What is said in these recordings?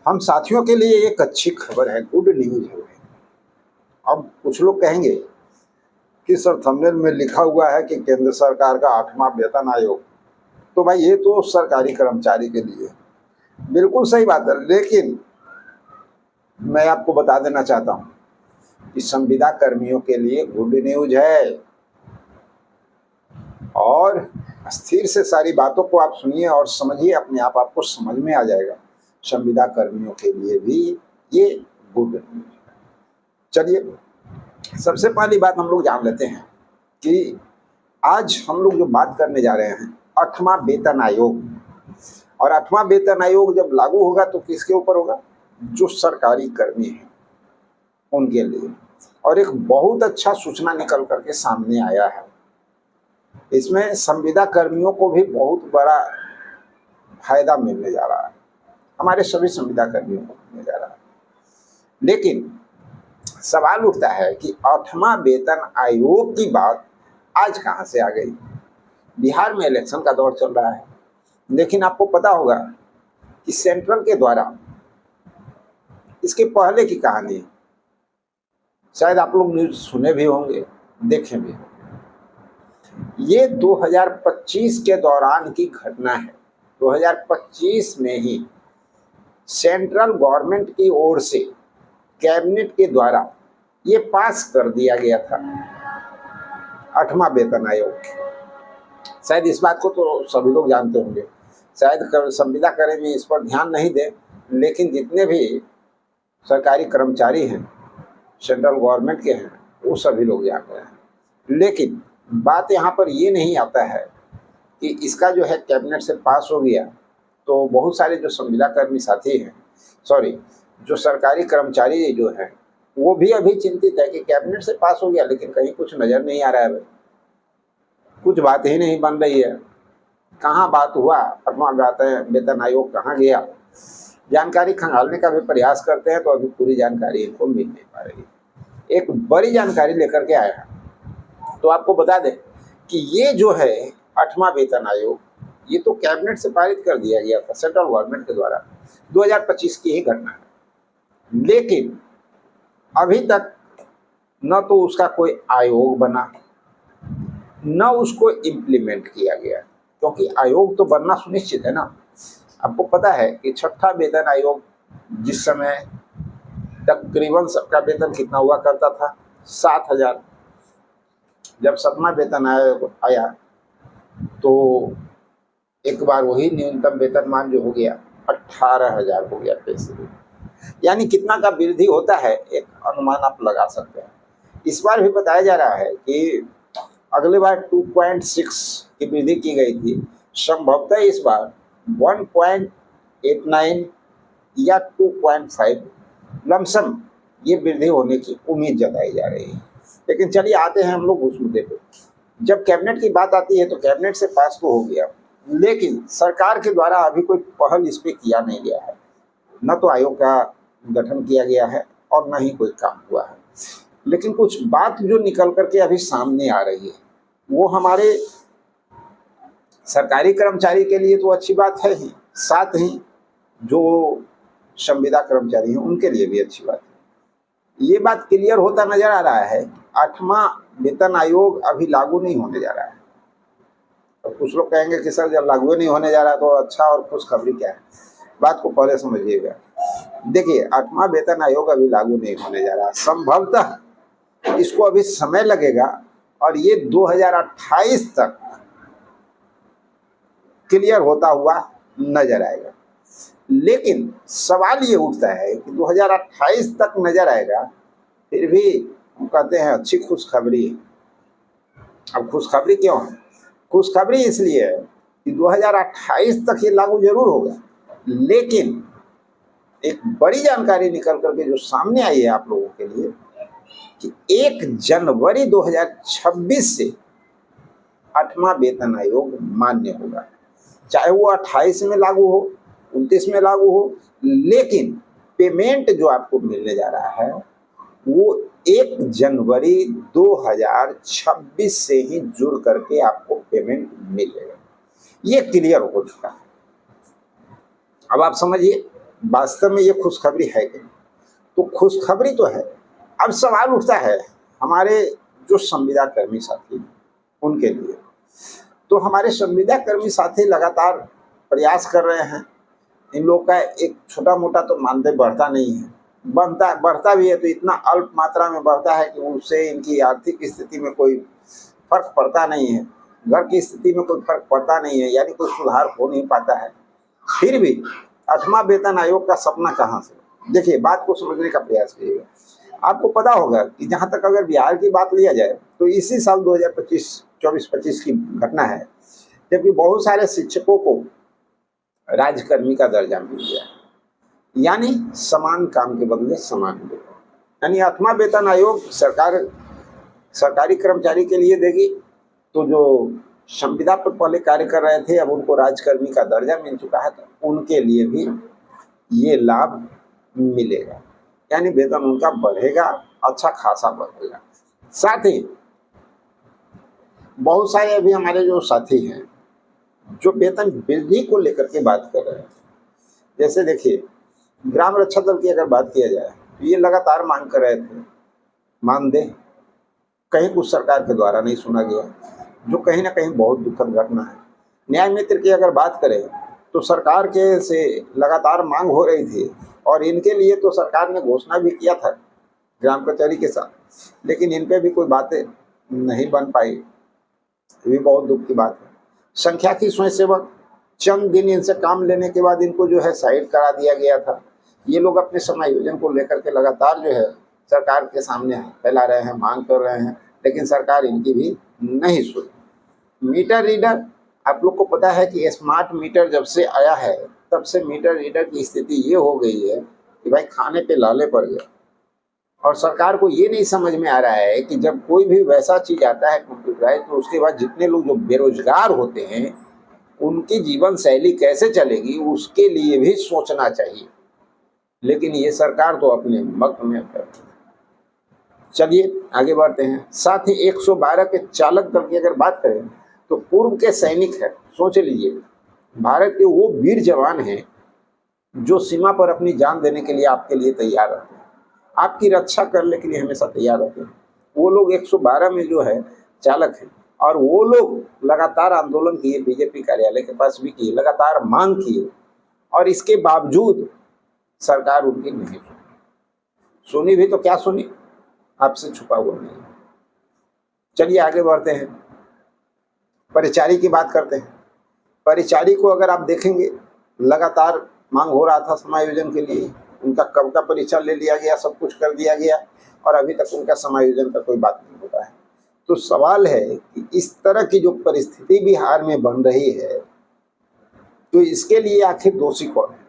हम साथियों के लिए एक अच्छी खबर है, गुड न्यूज है भाई। अब कुछ लोग कहेंगे कि सर थंबनेल में लिखा हुआ है कि केंद्र सरकार का 8वां वेतन आयोग, तो भाई ये तो सरकारी कर्मचारी के लिए बिल्कुल सही बात है, लेकिन मैं आपको बता देना चाहता हूं कि संविदा कर्मियों के लिए गुड न्यूज है। और स्थिर से सारी बातों को आप सुनिए और समझिए, अपने आप आपको समझ में आ जाएगा। संविदा कर्मियों के लिए भी ये गुड न्यूज है। चलिए, सबसे पहली बात हम लोग जान लेते हैं कि आज हम लोग जो बात करने जा रहे हैं 8वां वेतन आयोग। और 8वां वेतन आयोग जब लागू होगा तो किसके ऊपर होगा? जो सरकारी कर्मी हैं उनके लिए। और एक बहुत अच्छा सूचना निकल करके सामने आया है। इसमें संविदा कर्मियों को भी बहुत बड़ा फायदा मिलने जा रहा है, हमारे सभी संविदा कर्मियों को मिलने जा रहा है। लेकिन सवाल उठता है कि 8वां वेतन आयोग की बात आज कहां से आ गई? बिहार में इलेक्शन का दौर चल रहा है, लेकिन आपको पता होगा कि सेंट्रल के द्वारा इसके पहले की कहानी शायद आप लोग न्यूज सुने भी होंगे, देखे भी होंगे। ये 2025 के दौरान की घटना है। 2025 में ही सेंट्रल गवर्नमेंट की ओर से कैबिनेट के द्वारा ये पास कर दिया गया था 8वां वेतन आयोग। शायद इस बात को तो सभी लोग जानते होंगे, शायद संविदा कर्मी इस पर ध्यान नहीं दे, लेकिन जितने भी सरकारी कर्मचारी हैं सेंट्रल गवर्नमेंट के हैं वो सभी लोग जानते हैं। लेकिन बात यहाँ पर ये नहीं आता है कि इसका जो है कैबिनेट से पास हो गया तो बहुत सारे जो संविदा कर्मी साथी हैं, जो सरकारी कर्मचारी जो हैं, वो भी अभी चिंतित है कि कैबिनेट से पास हो गया लेकिन कहीं कुछ नज़र नहीं आ रहा है, कुछ बात ही नहीं बन रही है। कहाँ बात हुआ? 8वां वेतन आयोग कहाँ गया? जानकारी खंगालने का भी प्रयास करते हैं तो अभी पूरी जानकारी इनको मिल नहीं पा रही। एक बड़ी जानकारी लेकर के आया है, तो आपको बता दें कि ये जो है 8वां वेतन आयोग, ये तो कैबिनेट से पारित कर दिया गया था सेंट्रल गवर्नमेंट के द्वारा, 2025 की ही घटना है। लेकिन अभी तक न तो उसका कोई आयोग बना, न उसको इम्प्लीमेंट किया गया, क्योंकि आयोग तो बनना सुनिश्चित है ना। आपको पता है कि 6ठा वेतन आयोग जिस समय तकरीबन सबका वेतन कितना हुआ करता था? 7,000। जब 7वां वेतन आयोग आया तो एक बार वही न्यूनतम वेतनमान जो हो गया 18,000 हो गया पैसे। यानी कितना का वृद्धि होता है एक अनुमान आप लगा सकते हैं। इस बार भी बताया जा रहा है कि अगले बार 2.6 की वृद्धि की गई थी, संभवतः इस बार 1.89 या 2.5 लमसम ये वृद्धि होने की उम्मीद जताई जा रही है। लेकिन चलिए आते हैं हम लोग उस मुद्दे पे। जब कैबिनेट की बात आती है तो कैबिनेट से पास तो हो गया, लेकिन सरकार के द्वारा अभी कोई पहल इस पे किया नहीं गया है। न तो आयोग का गठन किया गया है और न ही कोई काम हुआ है। लेकिन कुछ बात जो निकल करके अभी सामने आ रही है वो हमारे सरकारी कर्मचारी के लिए तो अच्छी बात है ही, साथ ही जो संविदा कर्मचारी हैं उनके लिए भी अच्छी बात है। ये बात क्लियर होता नजर आ रहा है, 8वां वेतन आयोग अभी लागू नहीं होने जा रहा है। तो कुछ लोग कहेंगे कि सर जब लागू नहीं होने जा रहा तो अच्छा और खुशखबरी क्या है? बात को पहले समझिएगा। देखिए, 8वां वेतन आयोग अभी लागू नहीं होने जा रहा, संभवतः इसको अभी समय लगेगा और ये 2028 तक क्लियर होता हुआ नजर आएगा। लेकिन सवाल ये उठता है कि 2028 तक नजर आएगा, फिर भी हम कहते हैं अच्छी खुशखबरी। अब खुशखबरी क्यों है? खुशखबरी इसलिए है कि 2028 तक ये लागू जरूर होगा, लेकिन एक बड़ी जानकारी निकल करके जो सामने आई है आप लोगों के लिए कि 1 जनवरी 2026 से 8वां वेतन आयोग मान्य होगा। चाहे वो 28 में लागू हो, 29 में लागू हो, लेकिन पेमेंट जो आपको मिलने जा रहा है वो 1 जनवरी 2026 से ही जुड़ करके आपको पेमेंट मिलेगा। ये क्लियर हो चुका है। अब आप समझिए, वास्तव में ये खुशखबरी है कि तो खुशखबरी तो है। अब सवाल उठता है हमारे जो संविदा कर्मी साथी उनके लिए। तो हमारे संविदा कर्मी साथी लगातार प्रयास कर रहे हैं। इन लोग का एक छोटा मोटा तो मानदेय बढ़ता नहीं है, बढ़ता भी है तो इतना अल्प मात्रा में बढ़ता है कि उससे इनकी आर्थिक स्थिति में कोई फर्क पड़ता नहीं है, घर की स्थिति में कोई फर्क पड़ता नहीं है, यानी कोई सुधार हो नहीं पाता है। फिर भी 8वां वेतन आयोग का सपना कहाँ से? देखिए, बात को समझने का प्रयास कीजिएगा। आपको पता होगा कि जहाँ तक अगर बिहार की बात लिया जाए तो इसी साल 2024-25 की घटना है जबकि बहुत सारे शिक्षकों को राजकर्मी का दर्जा मिल गया, यानी समान काम के बदले समान वेतन। यानी 8वां वेतन आयोग सरकारी कर्मचारी के लिए देगी, तो जो संविदा पर पहले कार्य कर रहे थे अब उनको राजकर्मी का दर्जा मिल चुका है तो उनके लिए भी ये लाभ मिलेगा, यानी वेतन उनका बढ़ेगा, अच्छा खासा बढ़ेगा। साथ ही बहुत सारे अभी हमारे जो साथी हैं जो वेतन वृद्धि को लेकर के बात कर रहे हैं, जैसे देखिए ग्राम रक्षा दल की अगर बात किया जाए तो ये लगातार मांग कर रहे थे मानदेय, कहीं कुछ सरकार के द्वारा नहीं सुना गया, जो कहीं ना कहीं बहुत दुखद घटना है। न्याय मित्र की अगर बात करें तो सरकार के से लगातार मांग हो रही थी और इनके लिए तो सरकार ने घोषणा भी किया था ग्राम कचहरी के साथ, लेकिन इन पे भी कोई बातें नहीं बन पाई। ये भी बहुत दुख की बात है। संख्याकी स्वयंसेवक चंद दिन इनसे काम लेने के बाद इनको जो है साइड करा दिया गया था। ये लोग अपने समायोजन को लेकर के लगातार जो है सरकार के सामने फैला रहे हैं, मांग कर रहे हैं, लेकिन सरकार इनकी भी नहीं सुनी। मीटर रीडर, आप लोग को पता है कि स्मार्ट मीटर जब से आया है तब से मीटर रीडर की स्थिति ये हो गई है कि भाई खाने पे लाले पड़ गए, और सरकार को ये नहीं समझ में आ रहा है कि जब कोई भी वैसा चीज आता है कंप्यूटराइज तो उसके बाद जितने लोग जो बेरोजगार होते हैं उनकी जीवन शैली कैसे चलेगी उसके लिए भी सोचना चाहिए, लेकिन ये सरकार तो अपने मग्न में है। चलिए आगे बढ़ते हैं। साथ ही 112 के चालक दल की अगर बात करें तो पूर्व के सैनिक है, सोच लीजिए भारत के वो वीर जवान हैं जो सीमा पर अपनी जान देने के लिए आपके लिए तैयार रहते हैं, आपकी रक्षा करने के लिए हमेशा तैयार रहते हैं। वो लोग 112 में जो है चालक हैं और वो लोग लगातार आंदोलन किए, बीजेपी कार्यालय के पास भी किए, लगातार मांग किए और इसके बावजूद सरकार उनकी नहीं सुनी भी तो क्या सुनी, आपसे छुपा हुआ नहीं। चलिए आगे बढ़ते हैं, परिचारी की बात करते हैं। परिचारी को अगर आप देखेंगे लगातार मांग हो रहा था समायोजन के लिए, उनका कब का परीक्षा ले लिया गया, सब कुछ कर दिया गया और अभी तक उनका समायोजन का कोई बात नहीं होता है। तो सवाल है कि इस तरह की जो परिस्थिति बिहार में बन रही है तो इसके लिए आखिर दोषी कौन है?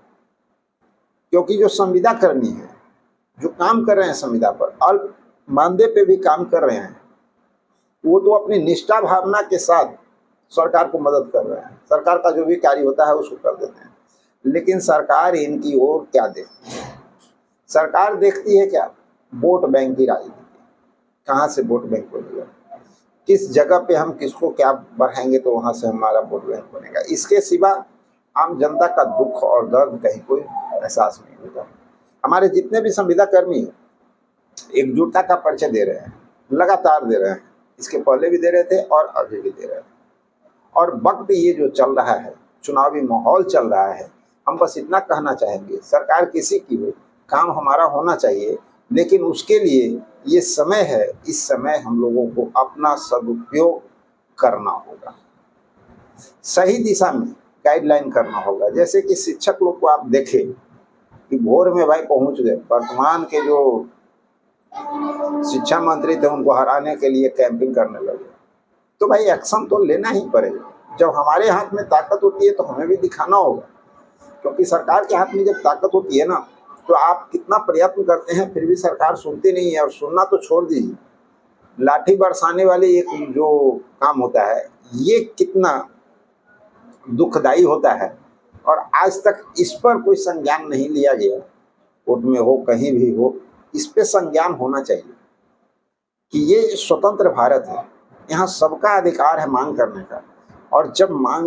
क्योंकि जो संविदा कर्मी है जो काम कर रहे हैं संविदा पर, अल्प मानदेय पे भी काम कर रहे हैं, वो तो अपनी निष्ठा भावना के साथ सरकार को मदद कर रहे हैं, सरकार का जो भी कार्य होता है उसको कर देते हैं, लेकिन सरकार इनकी ओर क्या देखती है? सरकार देखती है क्या? वोट बैंक की राजनीति। कहाँ से वोट बैंक बनेगा, किस जगह पे हम किसको क्या बढ़ाएंगे तो वहां से हमारा वोट बैंक बनेगा, इसके सिवा आम जनता का दुख और दर्द कहीं कोई एहसास नहीं होता। हमारे जितने भी संविदा कर्मी एकजुटता का परिचय दे रहे हैं, लगातार दे रहे हैं, इसके पहले भी दे रहे थे और अभी भी दे रहे हैं। और वक्त ये जो चल रहा है, चुनावी माहौल चल रहा है, हम बस इतना कहना चाहेंगे सरकार किसी की हो, काम हमारा होना चाहिए, लेकिन उसके लिए ये समय है, इस समय हम लोगों को अपना सदुपयोग करना होगा, सही दिशा में गाइडलाइन करना होगा। जैसे कि शिक्षक लोग को आप देखें कि भोर में भाई पहुंच गए, वर्तमान के जो शिक्षा मंत्री थे उनको हराने के लिए कैंपिंग करने लगे, तो भाई एक्शन तो लेना ही पड़ेगा। जब हमारे हाथ में ताकत होती है तो हमें भी दिखाना होगा, क्योंकि सरकार के हाथ में जब ताकत होती है ना तो आप कितना प्रयत्न करते हैं फिर भी सरकार सुनती नहीं है, और सुनना तो छोड़ दीजिए, लाठी बरसाने वाली एक जो काम होता है ये कितना दुखदाई होता है, और आज तक इस पर कोई संज्ञान नहीं लिया गया, कोर्ट में हो कहीं भी हो, इस पे संज्ञान होना चाहिए कि ये स्वतंत्र भारत है, यहाँ सबका अधिकार है मांग करने का, और जब मांग